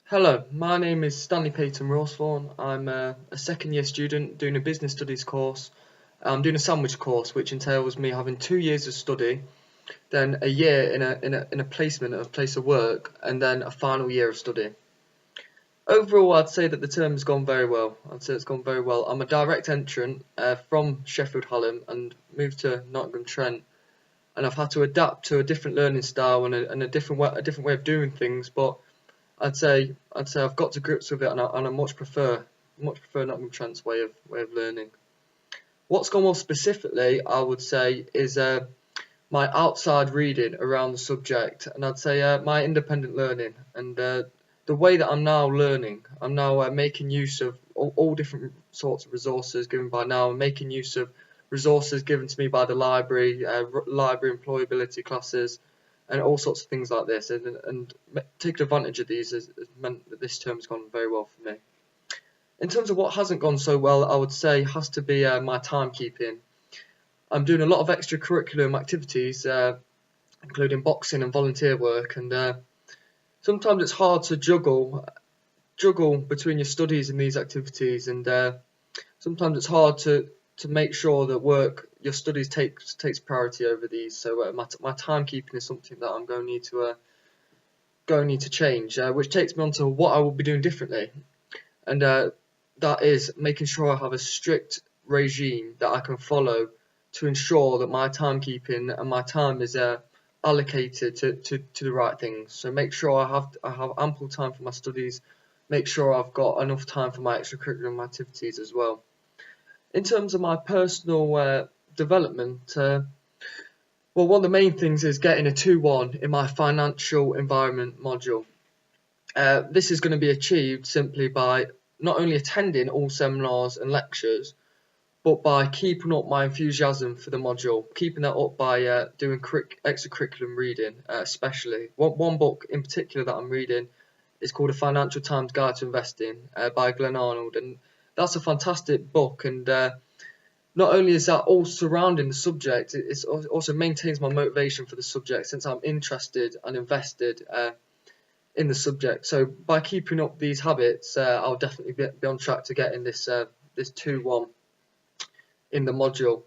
Hello, my name is Stanley Peyton Rawsthorne. I'm a second year student doing a business studies course. I'm doing a sandwich course, which entails me having 2 years of study, then a year in a placement of place of work, and then a final year of study. Overall, I'd say that the term has gone very well. I'd say it's gone very well. I'm a direct entrant from Sheffield Hallam and moved to Nottingham Trent, and I've had to adapt to a different learning style and a different way of doing things, but I'd say I've got to grips with it, and I much prefer Nottingham Trent's way of learning. What's gone well specifically, I would say, is my outside reading around the subject, and I'd say my independent learning and the way that I'm now learning. I'm now making use of all different sorts of resources given by now. I'm making use of resources given to me by the library, library employability classes, and all sorts of things like this. And taking advantage of these has meant that this term has gone very well for me. In terms of what hasn't gone so well, I would say has to be my timekeeping. I'm doing a lot of extracurriculum activities, including boxing and volunteer work, and sometimes it's hard to juggle between your studies and these activities, and sometimes it's hard to make sure that your studies takes priority over these. So my timekeeping is something that I'm going to need to change, which takes me on to what I will be doing differently, and that is making sure I have a strict regime that I can follow to ensure that my timekeeping and my time is allocated to the right things. So make sure I have ample time for my studies, make sure I've got enough time for my extracurricular activities as well. In terms of my personal development, well, one of the main things is getting a 2-1 in my financial environment module. This is going to be achieved simply by not only attending all seminars and lectures, but by keeping up my enthusiasm for the module, keeping that up by doing extracurriculum reading, especially. One book in particular that I'm reading is called A Financial Times Guide to Investing by Glenn Arnold, and that's a fantastic book. And not only is that all surrounding the subject, it also maintains my motivation for the subject since I'm interested and invested in the subject. So by keeping up these habits, I'll definitely be on track to getting this 2-1 in the module.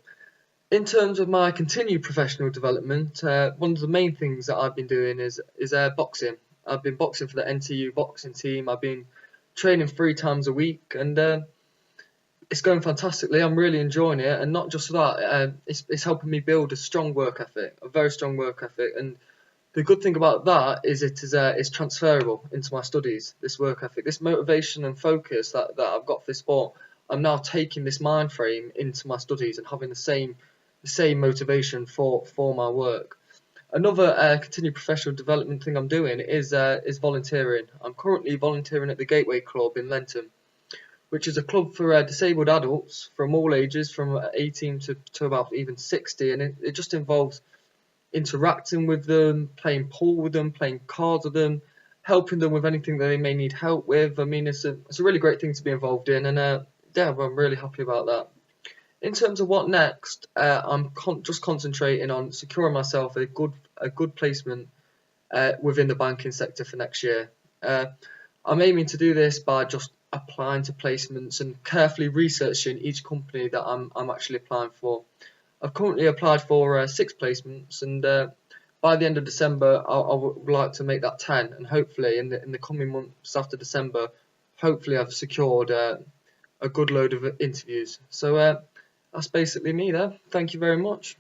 In terms of my continued professional development, one of the main things that I've been doing is boxing. I've been boxing for the NTU boxing team. I've been training 3 times a week, and it's going fantastically. I'm really enjoying it, and not just that, it's helping me build a strong work ethic, a very strong work ethic. And the good thing about that is it's transferable into my studies. This work ethic, this motivation and focus that I've got for this sport, I'm now taking this mind frame into my studies and having the same motivation for my work. Another continued professional development thing I'm doing is volunteering. I'm currently volunteering at the Gateway Club in Lenton, which is a club for disabled adults from all ages, from 18 to about even 60, and it just involves interacting with them, playing pool with them, playing cards with them, helping them with anything that they may need help with. I mean, it's a really great thing to be involved in, and yeah, I'm really happy about that. In terms of what next, I'm just concentrating on securing myself a good placement within the banking sector for next year. I'm aiming to do this by just applying to placements and carefully researching each company that I'm actually applying for. I've currently applied for 6 placements, and by the end of December, I would like to make that 10, and hopefully in the coming months after December, hopefully I've secured a good load of interviews. So that's basically me there. Thank you very much.